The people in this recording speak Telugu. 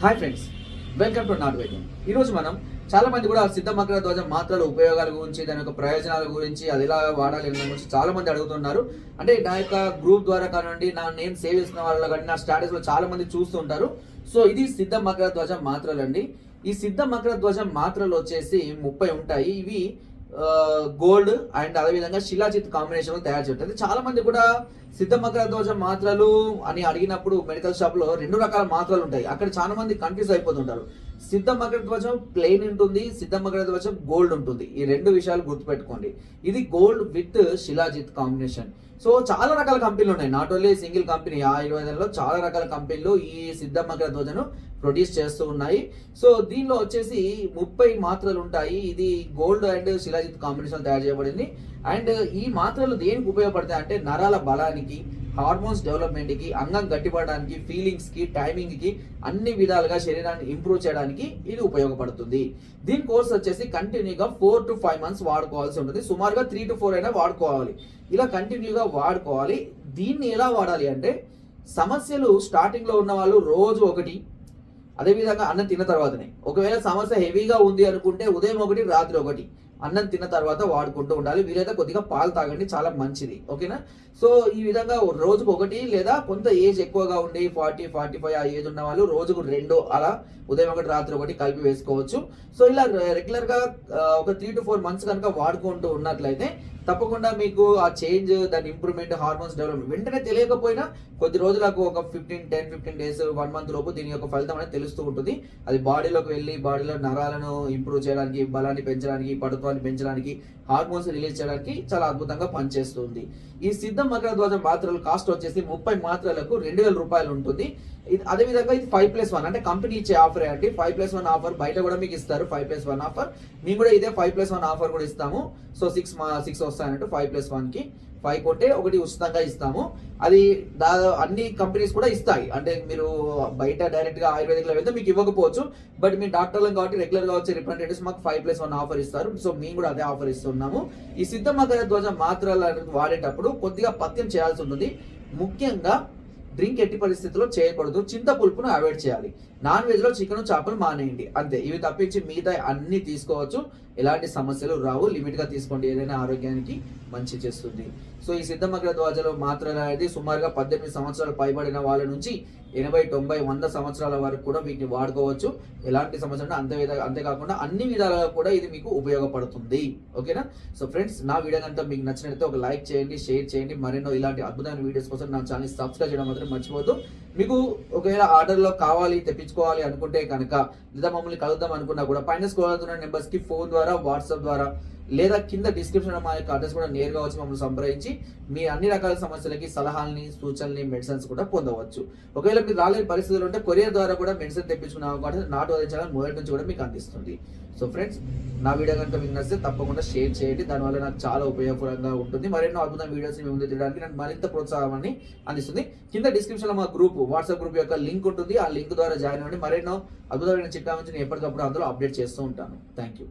Hi friends, welcome to not వైద్యం. ఈరోజు మనం చాలా మంది కూడా సిద్ధ మకర ధ్వజం మాత్రల ఉపయోగాల గురించి, దాని యొక్క ప్రయోజనాల గురించి, అది ఎలా వాడాలి అనే గురించి చాలా మంది అడుగుతున్నారు. అంటే నా యొక్క గ్రూప్ ద్వారా కానివ్వండి, నా నేమ్ సేవ్ చేసుకున్న వాళ్ళ కానీ నా స్టాటస్లో చాలా మంది చూస్తుంటారు. సో ఇది సిద్ధ మకర ధ్వజం మాత్రలు అండి. ఈ సిద్ధ మకర ధ్వజం మాత్రలు వచ్చేసి 30 ఉంటాయి. ఇవి గోల్డ్ అండ్ అదేవిధంగా శిలాజిత్ కాంబినేషన్లో తయారు చేస్తుంది. చాలా మంది కూడా సిద్ధ మకర ధ్వజం మాత్రలు అని అడిగినప్పుడు మెడికల్ షాప్లో 2 రకాల మాత్రలు ఉంటాయి. అక్కడ చాలా మంది కన్ఫ్యూజ్ అయిపోతుంటారు. సిద్ధ మకర ధ్వజం ప్లెయిన్ ఉంటుంది, సిద్ధ మకర ధ్వజం గోల్డ్ ఉంటుంది. ఈ 2 విషయాలు గుర్తుపెట్టుకోండి. ఇది gold with shilajit combination. So చాలా రకాల కంపెనీలు ఉన్నాయి, నాట్ ఓన్లీ సింగిల్ కంపెనీ. ఆయుర్వేదంలో చాలా రకాల కంపెనీలు ఈ సిద్ధ మకర ధ్వజను ప్రొడ్యూస్ చేస్తూ ఉన్నాయి. సో దీనిలో వచ్చేసి 30 మాత్రలు ఉంటాయి. ఇది గోల్డ్ అండ్ శిలాజిత్ కాంబినేషన్ తయారు చేయబడింది. అండ్ ఈ మాత్రలు దేనికి ఉపయోగపడతాయి అంటే నరాల బలానికి, హార్మోన్స్ డెవలప్మెంట్కి, అంగం గట్టిపడడానికి, ఫీలింగ్స్కి, టైమింగ్కి, అన్ని విధాలుగా శరీరాన్ని ఇంప్రూవ్ చేయడానికి ఇది ఉపయోగపడుతుంది. దీని కోర్స్ వచ్చేసి కంటిన్యూగా 4 to 5 months వాడుకోవాల్సి ఉంటుంది. సుమారుగా 3 to 4 అయినా వాడుకోవాలి. ఇలా కంటిన్యూగా వాడుకోవాలి. దీన్ని ఎలా వాడాలి అంటే సమస్యలు స్టార్టింగ్లో ఉన్న వాళ్ళు రోజు ఒకటి, అదేవిధంగా అన్నం తిన్న తర్వాతనే. ఒకవేళ సమస్య హెవీగా ఉంది అనుకుంటే ఉదయం ఒకటి, రాత్రి ఒకటి, అన్నం తిన్న తర్వాత వాడుకుంటూ ఉండాలి. వీలైతే కొద్దిగా పాలు తాగండి, చాలా మంచిది. ఓకేనా? సో ఈ విధంగా రోజుకు ఒకటి, లేదా కొంత ఏజ్ ఎక్కువగా ఉండి 40, 45 ఆ ఏజ్ ఉన్న వాళ్ళు రోజుకు 2 అలా ఉదయం ఒకటి, రాత్రి ఒకటి కలిపి వేసుకోవచ్చు. సో ఇలా రెగ్యులర్గా ఒక 3 to 4 months కనుక వాడుకుంటూ ఉన్నట్లయితే తప్పకుండా మీకు ఆ చేంజ్, దాని ఇంప్రూవ్మెంట్, హార్మోన్స్ డెవలప్మెంట్ వెంటనే తెలియకపోయినా కొద్ది రోజులకు ఒక 10-15 days, 1 month లోపు దీని యొక్క ఫలితం అనేది తెలుస్తూ ఉంటుంది. అది బాడీలోకి వెళ్ళి బాడీలో నరాలను ఇంప్రూవ్ చేయడానికి, బలాన్ని పెంచడానికి, పటుత్వాన్ని పెంచడానికి, హార్మోన్స్ రిలీజ్ చేయడానికి చాలా అద్భుతంగా పనిచేస్తుంది. ఈ సిద్ధ మకర ధ్వజం మాత్రలు కాస్ట్ వచ్చేసి 30 మాత్రలకు 2000 రూపాయలు ఉంటుంది. అదేవిధంగా ఇది 5+1 అంటే కంపెనీ ఇచ్చే ఆఫరే అండి. 5+1 ఆఫర్ బయట కూడా మీకు ఇస్తారు. 5+1 ఆఫర్ మేము కూడా ఇదే 5+1 ఆఫర్ కూడా ఇస్తాము. సో 6 వస్తాయన్నట్టు 5+1కి 5 కొంటే ఒకటి ఉచితంగా ఇస్తాము. అది అన్ని కంపెనీస్ కూడా ఇస్తాయి. అంటే మీరు బయట డైరెక్ట్గా ఆయుర్వేదిక్లో వెళ్తే మీకు ఇవ్వకపోవచ్చు, బట్ మీ డాక్టర్లను కాబట్టి రెగ్యులర్గా వచ్చే రిప్రజెంటేటివ్స్ మాకు 5+1 ఆఫర్ ఇస్తారు. సో మేము కూడా అదే ఆఫర్ ఇస్తున్నాము. ఈ సిద్ధ మకర ధ్వజం మాత్రలు వాడేటప్పుడు కొద్దిగా పథ్యం చేయాల్సి ఉంటుంది. ముఖ్యంగా డ్రింక్ ఎట్టి పరిస్థితుల్లో చేయకూడదు. చింత పులుపును అవాయిడ్ చేయాలి. నాన్ వెజ్లో చికెన్, చేపలు మానేయండి, అంతే. ఇవి తప్పించి మిగతా అన్ని తీసుకోవచ్చు, ఎలాంటి సమస్యలు రావు. లిమిట్గా తీసుకోండి, ఏదైనా ఆరోగ్యానికి మంచి చేస్తుంది. సో ఈ సిద్ధ మకర ధ్వజలు మాత్రలు అనేది సుమారుగా 18 సంవత్సరాలు పైబడిన వాళ్ళ నుంచి 80, 90, 100 సంవత్సరాల వరకు కూడా వీటిని వాడుకోవచ్చు. ఎలాంటి సమస్య అంతేకాకుండా అన్ని విధాలుగా కూడా ఇది మీకు ఉపయోగపడుతుంది. ఓకేనా? సో ఫ్రెండ్స్, నా వీడియో కనుక మీకు నచ్చినట్లయితే ఒక లైక్ చేయండి, షేర్ చేయండి. మరెన్నో ఇలాంటి అద్భుతమైన వీడియోస్ కోసం నా ఛానల్ సబ్స్క్రైబ్ చేయడం మాత్రం మర్చిపోవద్దు. మీకు ఒకవేళ ఆర్డర్లో కావాలి, తెప్పించుకోవాలి అనుకుంటే కనుక, లేదా మమ్మల్ని కలుద్దాం అనుకున్నా కూడా పైన స్క్రోల్ అవుతున్న నెంబర్స్కి ఫోన్ ద్వారా, వాట్సాప్ ద్వారా, లేదా కింద డిస్క్రిప్షన్ మా యొక్క అడ్రస్ కూడా నేరుగా వచ్చి మమ్మల్ని సంప్రదించి మీ అన్ని రకాల సమస్యలకి సలహాలని, సూచనల్ని, మెడిసిన్స్ కూడా పొందవచ్చు. ఒకవేళ మీరు రాలేని పరిస్థితులు ఉంటే కొరియర్ ద్వారా కూడా మెడిసిన్ తెప్పించుకునే అవకాశం నాట్ వైద్యం ఛానల్ మొదటి నుంచి కూడా మీకు అందిస్తుంది. సో ఫ్రెండ్స్, నా వీడియో కనుక మీకు నచ్చితే తప్పకుండా షేర్ చేయండి. దానివల్ల నాకు చాలా ఉపయోగకరంగా ఉంటుంది. మరెన్నో అద్భుతమైన వీడియోస్ మీ ముందు తీయడానికి నాకు మరింత ప్రోత్సాహాన్ని అందిస్తుంది. కింద డిస్క్రిప్షన్లో మా గ్రూప్, వాట్సాప్ గ్రూప్ యొక్క లింక్ ఉంటుంది. ఆ లింక్ ద్వారా జాయిన్ అవ్వండి. మరెన్నో అద్భుతమైన చిట్కా నుంచి నేను ఎప్పటికప్పుడు అందులో అప్డేట్ చేస్తూ ఉంటాను. Thank you.